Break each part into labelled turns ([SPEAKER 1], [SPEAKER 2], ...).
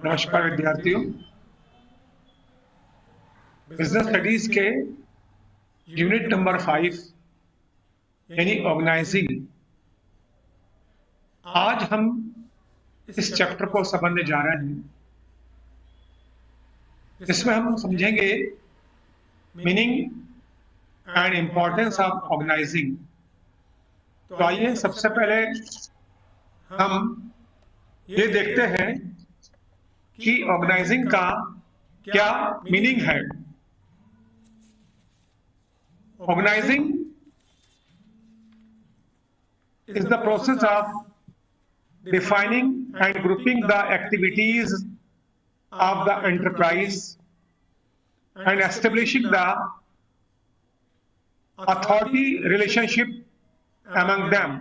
[SPEAKER 1] नमस्कार विद्यार्थियों। Business studies के यूनिट नंबर 5 यानी ऑर्गेनाइजिंग, आज हम इस चैप्टर को समझने जा रहे हैं जिसमें हम समझेंगे meaning and importance of organizing. तो आइए सबसे पहले हम ये देखते हैं कि ऑर्गेनाइजिंग का क्या मीनिंग है। Organizing is the process of defining and grouping the activities of the enterprise and establishing the authority relationship among them.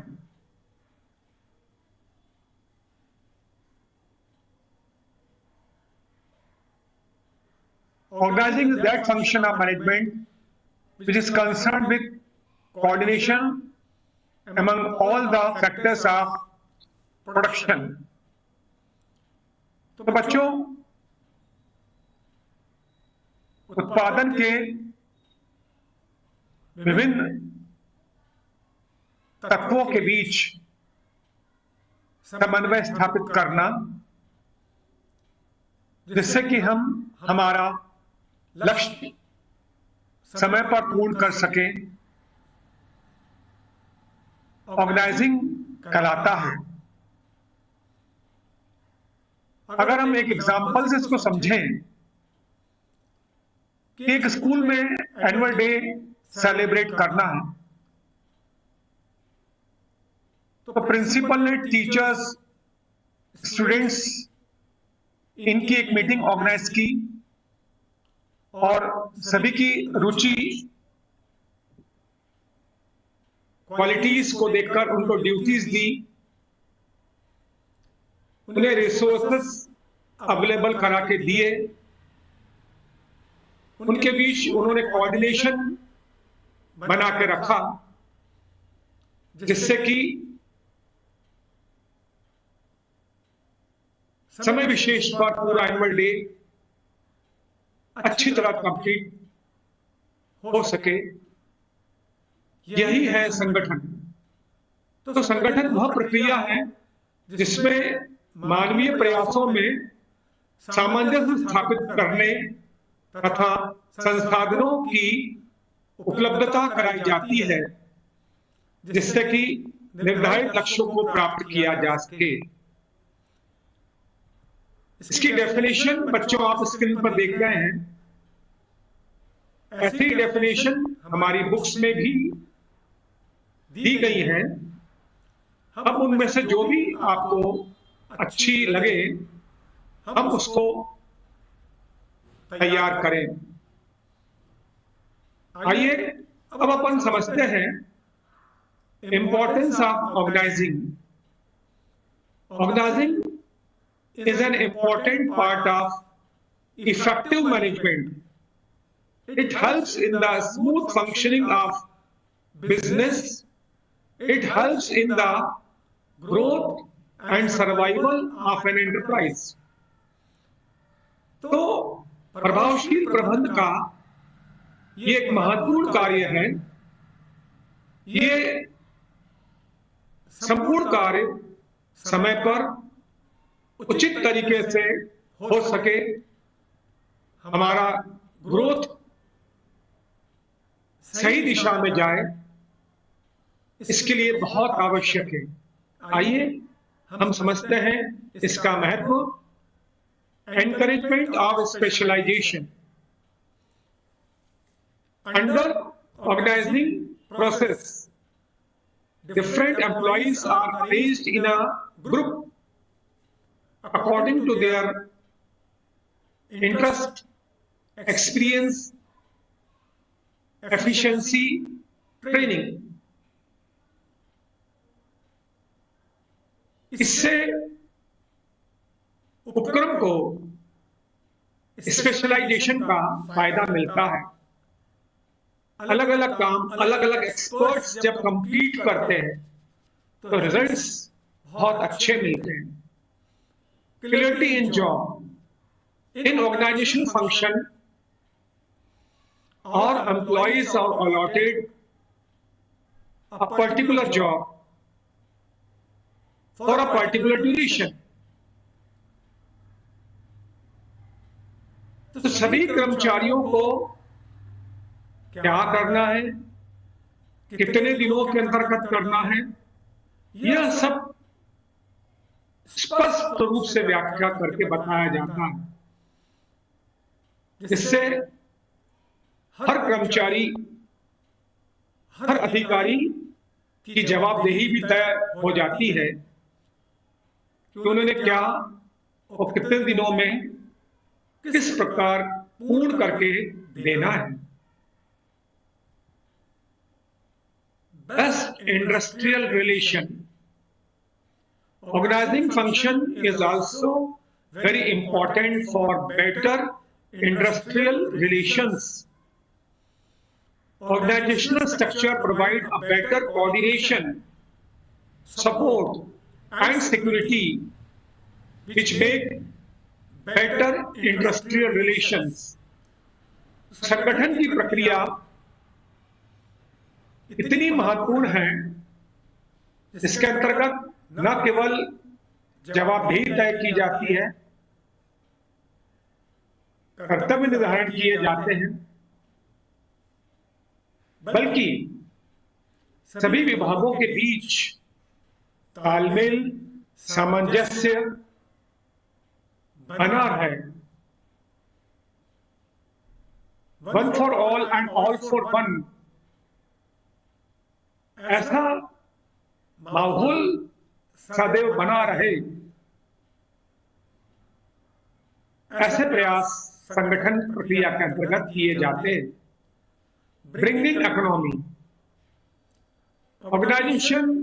[SPEAKER 1] Organizing is that function of management which is concerned with coordination among all the factors of production. तो बच्चों, उत्पादन के विभिन्न तत्वों के बीच समन्वय स्थापित करना, जिससे कि हम हमारा लक्ष्य समय पर पूर्ण कर सकें, ऑर्गेनाइजिंग कहलाता है। अगर हम एक एग्जांपल से इसको समझें कि एक स्कूल में एनुअल डे सेलिब्रेट करना है, तो प्रिंसिपल ने टीचर्स, स्टूडेंट्स, इनकी एक मीटिंग ऑर्गेनाइज की और सभी की रुचि, क्वालिटीज को देखकर उनको ड्यूटीज दी, उन्हें रिसोर्सेस अवेलेबल करा के दिए, उनके बीच उन्होंने कोऑर्डिनेशन बना के रखा, जिससे कि समय विशेष पर पूरा एनुअल डे अच्छी तरह कंप्लीट हो सके। यही है संगठन। तो संगठन वह प्रक्रिया है जिसमें मानवीय प्रयासों में सामंजस्य स्थापित करने तथा संसाधनों की उपलब्धता कराई जाती है, जिससे कि निर्धारित लक्ष्यों को प्राप्त किया जा सके। इसकी डेफिनेशन बच्चों आप स्क्रीन पर देख रहे हैं। ऐसी डेफिनेशन हमारी बुक्स में भी दी गई हैं। हम उनमें से जो भी आपको अच्छी लगे हम उसको तैयार करें। आइए अब अपन समझते हैं importance of organizing. Organizing is an important part of effective management. It helps in the smooth functioning of business. It helps in the growth and survival of an enterprise. तो प्रभावशील प्रबंधन का ये एक महत्वपूर्ण कार्य है। ये संपूर्ण कार्य समय पर उचित तरीके से हो सके, हमारा ग्रोथ सही दिशा में जाए, इसके लिए बहुत आवश्यक है। आइए हम समझते हैं इसका महत्व। Encouragement of specialization. Under organizing process different employees are arranged in a group according to their interest, experience, efficiency, training. इससे उपक्रम को स्पेशलाइजेशन का फायदा मिलता है। अलग अलग काम अलग अलग एक्सपर्ट्स जब कंप्लीट करते हैं तो रिजल्ट्स बहुत अच्छे मिलते हैं। Clarity in job. In organizational function, our employees are allotted a particular job for a particular duration. तो सभी कर्मचारियों को क्या करना है, कितने दिनों के अंतर्गत करना है, यह सब स्पष्ट रूप से व्याख्या करके बताया जाता है, जिससे हर कर्मचारी, हर अधिकारी की जवाबदेही भी तय हो जाती है कि उन्होंने क्या और कितने दिनों में किस प्रकार पूर्ण करके देना है। Best industrial relation. Organizing function is also very important for better industrial relations. Organizational structure provides a better coordination, support, and security, which make better industrial relations. संगठन की प्रक्रिया इतनी महत्वपूर्ण है जिसके अंतर्गत न केवल जवाबदेही तय की जाती है, कर्तव्य निर्धारण किए जाते हैं, बल्कि सभी विभागों के बीच तालमेल, सामंजस्य बना है। One for all and all for one, ऐसा माहौल सदैव बना रहे, ऐसे प्रयास संगठन प्रक्रिया के अंतर्गत किए जाते हैं। Bringing economy, organization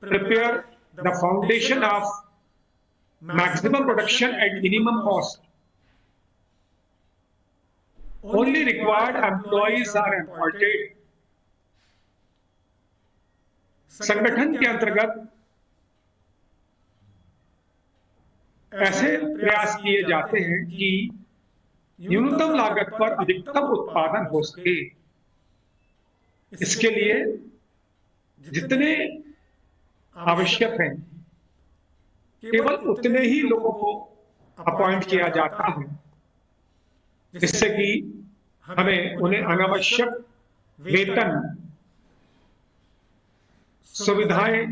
[SPEAKER 1] prepare the foundation of maximum production at minimum cost. Only required employees are appointed. संगठन के अंतर्गत ऐसे प्रयास किए जाते हैं कि न्यूनतम लागत पर अधिकतम उत्पादन हो सके। इसके लिए जितने आवश्यक हैं केवल उतने ही लोगों को अपॉइंट किया जाता है, जिससे कि हमें उन्हें अनावश्यक वेतन, सुविधाएं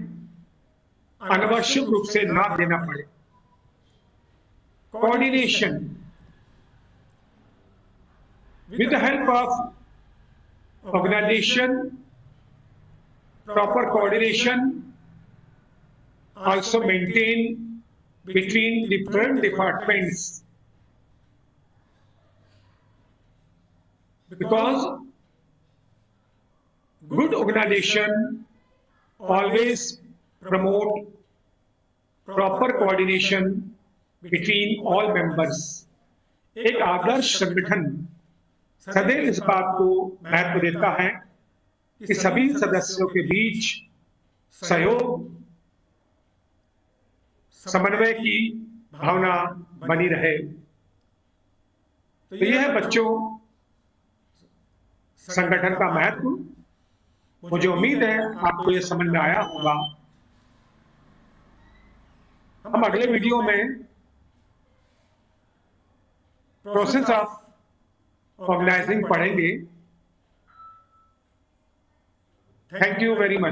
[SPEAKER 1] अनावश्यक रूप से ना देना पड़े। Coordination, with the help of organization, proper coordination also maintained between different departments, because good organization always promote proper coordination between all members. एक आदर्श संगठन सदैव इस बात को महत्व देता है कि सभी सदस्यों के बीच सहयोग, समन्वय की भावना बनी रहे। तो यह है बच्चों संगठन का महत्व। मुझे उम्मीद है आपको यह समझ में आया होगा। हम अगले वीडियो में प्रोसेस ऑफ ऑर्गेनाइजिंग पढ़ेंगे। Thank you very much.